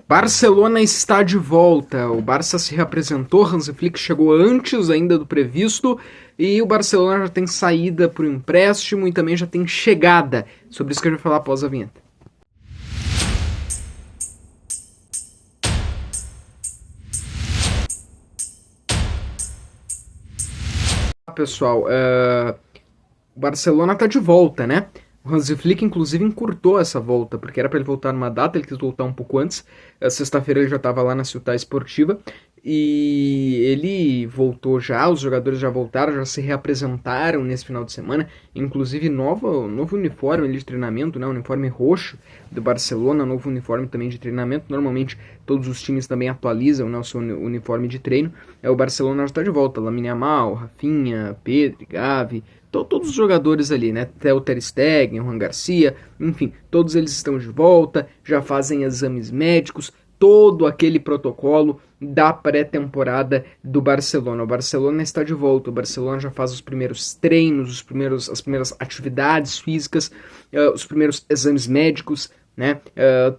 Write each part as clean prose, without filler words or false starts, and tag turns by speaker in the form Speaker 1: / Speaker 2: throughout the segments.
Speaker 1: Barcelona está de volta. O Barça se reapresentou, Hansi Flick chegou antes ainda do previsto e o Barcelona já tem saída por empréstimo e também já tem chegada. Sobre isso que a gente vai falar após a vinheta. Pessoal, o Barcelona está de volta, né? O Hansi Flick, inclusive, encurtou essa volta, porque era para ele voltar numa data, ele quis voltar um pouco antes. Sexta-feira ele já estava lá na Ciutat Esportiva e ele voltou já, os jogadores já voltaram, já se reapresentaram nesse final de semana. Inclusive, novo uniforme de treinamento, né? O uniforme roxo do Barcelona, novo uniforme também de treinamento. Normalmente, todos os times também atualizam, né, o seu uniforme de treino. O Barcelona já está de volta, Lamine Yamal, Rafinha, Pedri, Gavi... Todos os jogadores ali, né? Theo Ter Stegen, Juan Garcia, enfim, todos eles estão de volta, já fazem exames médicos, todo aquele protocolo da pré-temporada do Barcelona. O Barcelona está de volta, o Barcelona já faz os primeiros treinos, as primeiras atividades físicas, os primeiros exames médicos, né?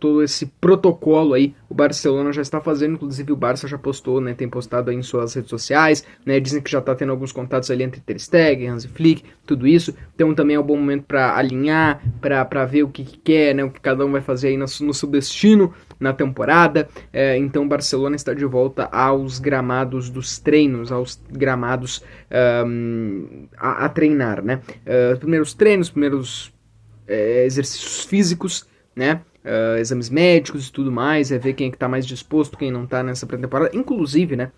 Speaker 1: Todo esse protocolo aí o Barcelona já está fazendo, inclusive o Barça já postou, né? Tem postado aí em suas redes sociais, né? Dizem que já está tendo alguns contatos ali entre Ter Stegen, Hansi Flick, tudo isso. Então também é um bom momento para alinhar, para ver o que quer, né? O que cada um vai fazer aí no seu destino na temporada. Então o Barcelona está de volta aos gramados dos treinos, aos gramados a treinar, né? Primeiros treinos, primeiros exercícios físicos, né? Exames médicos e tudo mais, ver quem é que tá mais disposto, quem não tá nessa pré-temporada. Inclusive, né?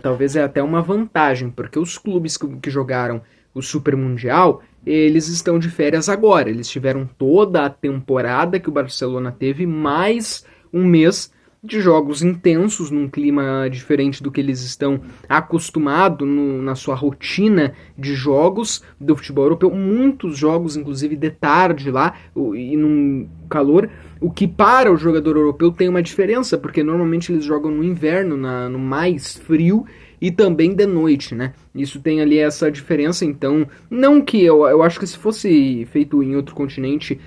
Speaker 1: Talvez é até uma vantagem, porque os clubes que jogaram o Super Mundial, eles estão de férias agora. Eles tiveram toda a temporada que o Barcelona teve, mais um mês de jogos intensos, num clima diferente do que eles estão acostumados na sua rotina de jogos do futebol europeu. Muitos jogos, inclusive, de tarde lá, e num calor, o que para o jogador europeu tem uma diferença, porque normalmente eles jogam no inverno, no mais frio, e também de noite, né? Isso tem ali essa diferença, então... Não que eu acho que se fosse feito em outro continente,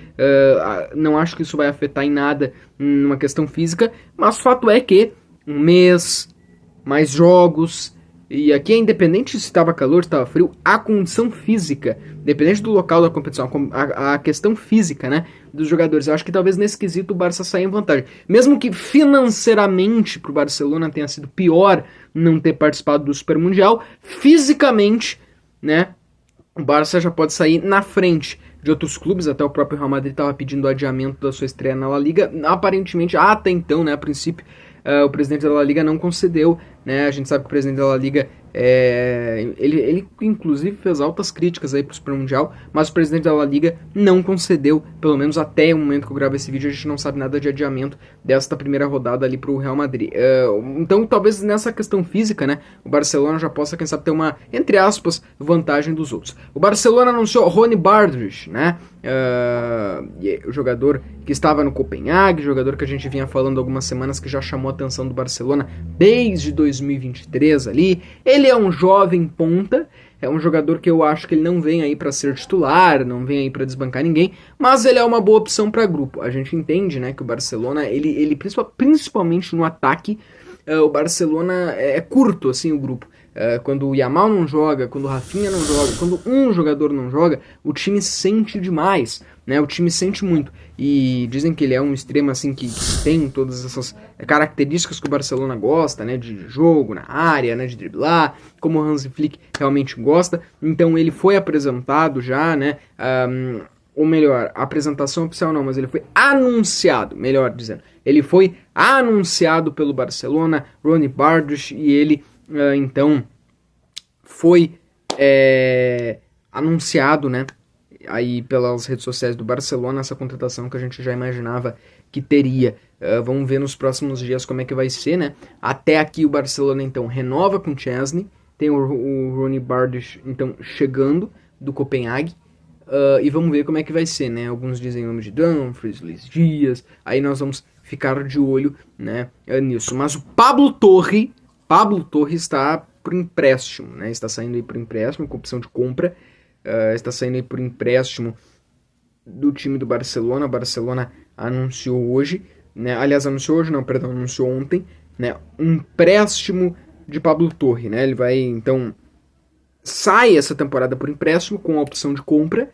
Speaker 1: não acho que isso vai afetar em nada numa questão física, mas o fato é que um mês, mais jogos... E aqui é independente se estava calor, se estava frio, a condição física, independente do local da competição, a questão física, né, dos jogadores. Eu acho que talvez nesse quesito o Barça saia em vantagem. Mesmo que financeiramente para o Barcelona tenha sido pior não ter participado do Super Mundial, fisicamente, né, o Barça já pode sair na frente de outros clubes. Até o próprio Real Madrid estava pedindo o adiamento da sua estreia na La Liga. Aparentemente, até então, né, a princípio, o presidente da La Liga não concedeu, né? A gente sabe que o presidente da La Liga, ele inclusive fez altas críticas aí para o Super Mundial, mas o presidente da La Liga não concedeu, pelo menos até o momento que eu gravo esse vídeo, a gente não sabe nada de adiamento desta primeira rodada ali para o Real Madrid. Então, talvez nessa questão física, né, o Barcelona já possa, quem sabe, ter uma, entre aspas, vantagem dos outros. O Barcelona anunciou Rony Bardghji, né? O jogador que estava no Copenhague, jogador que a gente vinha falando algumas semanas, que já chamou a atenção do Barcelona desde 2023 ali. Ele é um jovem ponta, é um jogador que eu acho que ele não vem aí para ser titular, não vem aí para desbancar ninguém, mas ele é uma boa opção para grupo. A gente entende, né, que o Barcelona, ele principalmente no ataque, o Barcelona é curto assim o grupo. Quando o Yamal não joga, quando o Rafinha não joga, quando um jogador não joga, o time sente demais, né? O time sente muito. E dizem que ele é um extremo assim que tem todas essas características que o Barcelona gosta, né? De jogo na área, né? De driblar, como o Hansi Flick realmente gosta. Então ele foi apresentado já, né? Ou melhor, a apresentação oficial não, mas ele foi anunciado, melhor dizendo. Ele foi anunciado pelo Barcelona, Rony Bardghji, e ele... então foi anunciado, né, aí pelas redes sociais do Barcelona, essa contratação que a gente já imaginava que teria. Vamos ver nos próximos dias como é que vai ser, né? Até aqui o Barcelona então renova com o Chesney, tem o Rony Bardghji então chegando do Copenhague. E vamos ver como é que vai ser, né? Alguns dizem o nome de Dumfries, Luis Dias, aí nós vamos ficar de olho, né, nisso. Mas o Pablo Torre está por empréstimo, né? Está saindo aí por empréstimo, com opção de compra. Está saindo aí por empréstimo do time do Barcelona. O Barcelona anunciou hoje. né? Aliás, anunciou hoje, não, perdão, anunciou ontem, né? Um empréstimo de Pablo Torre, né? Ele vai, então, sai essa temporada por empréstimo com a opção de compra.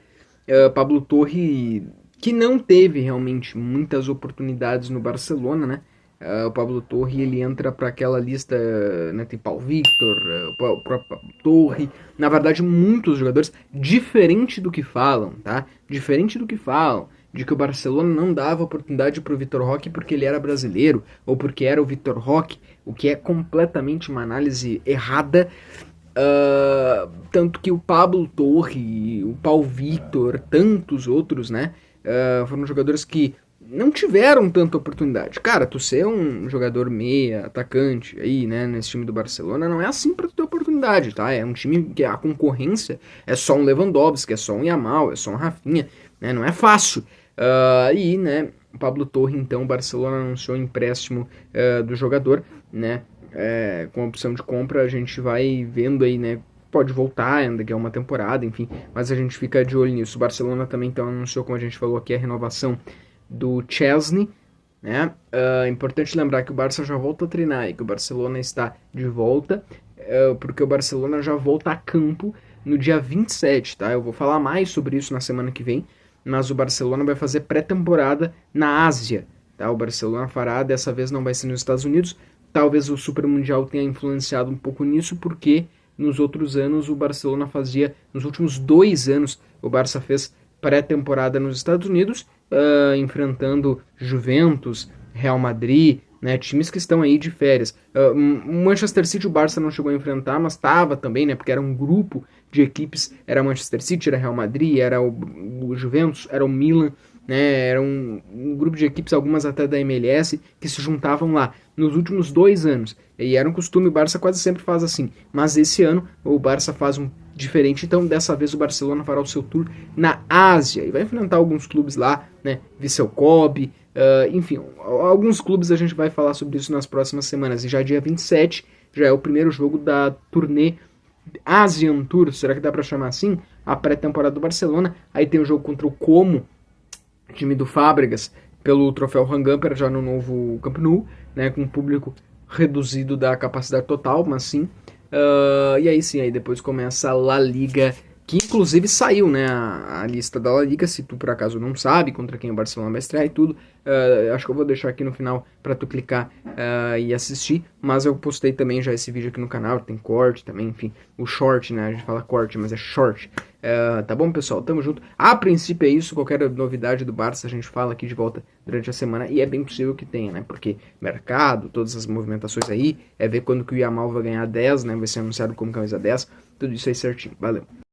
Speaker 1: Pablo Torre, que não teve realmente muitas oportunidades no Barcelona, né? O Pablo Torre ele entra para aquela lista, né? Tem Paulo Victor, o próprio Pablo Torre. Na verdade, muitos jogadores, diferente do que falam, tá? Diferente do que falam, de que o Barcelona não dava oportunidade para o Vitor Roque porque ele era brasileiro ou porque era o Vitor Roque, o que é completamente uma análise errada. Tanto que o Pablo Torre, o Paulo Victor, tantos outros, né? Foram jogadores que não tiveram tanta oportunidade. Cara, tu ser um jogador meia, atacante aí, né, nesse time do Barcelona, não é assim pra tu ter oportunidade, tá? É um time que a concorrência é só um Lewandowski, é só um Yamal, é só um Rafinha, né? Não é fácil. Né, o Pablo Torre, então, o Barcelona anunciou o empréstimo do jogador, né? Com a opção de compra, a gente vai vendo aí, né? Pode voltar ainda, que é uma temporada, enfim, mas a gente fica de olho nisso. O Barcelona também então anunciou, como a gente falou aqui, a renovação do Chesney, né? É importante lembrar que o Barça já volta a treinar e que o Barcelona está de volta, porque o Barcelona já volta a campo no dia 27, tá? Eu vou falar mais sobre isso na semana que vem, mas o Barcelona vai fazer pré-temporada na Ásia, tá? O Barcelona fará, dessa vez não vai ser nos Estados Unidos. Talvez o Super Mundial tenha influenciado um pouco nisso, porque nos outros anos o Barcelona fazia, nos últimos 2 anos, o Barça fez pré-temporada nos Estados Unidos, enfrentando Juventus, Real Madrid, né, times que estão aí de férias. O Manchester City o Barça não chegou a enfrentar, mas estava também, né, porque era um grupo de equipes, era Manchester City, era Real Madrid, era o Juventus, era o Milan, né, era um grupo de equipes, algumas até da MLS, que se juntavam lá nos últimos 2 anos. E era um costume, o Barça quase sempre faz assim. Mas esse ano o Barça faz um diferente, então dessa vez o Barcelona fará o seu tour na Ásia e vai enfrentar alguns clubes lá, né? Vissel Kobe, enfim, alguns clubes a gente vai falar sobre isso nas próximas semanas. E já dia 27 já é o primeiro jogo da turnê Asian Tour, será que dá pra chamar assim? A pré-temporada do Barcelona. Aí tem o jogo contra o Como, time do Fábregas, pelo troféu Rangamper já no novo Camp Nou, né, com um público reduzido da capacidade total, mas sim. E aí sim, aí depois começa a La Liga, que inclusive saiu, né, a lista da La Liga, se tu por acaso não sabe contra quem o Barcelona vai estrear e tudo. Acho que eu vou deixar aqui no final para tu clicar e assistir, mas eu postei também já esse vídeo aqui no canal, tem corte também, enfim, o short, né, a gente fala corte, mas é short. Tá bom, pessoal? Tamo junto. A princípio é isso, qualquer novidade do Barça a gente fala aqui de volta durante a semana, e é bem possível que tenha, né, porque mercado, todas as movimentações aí, ver quando que o Yamal vai ganhar 10, né, vai ser anunciado como camisa 10, tudo isso aí certinho. Valeu.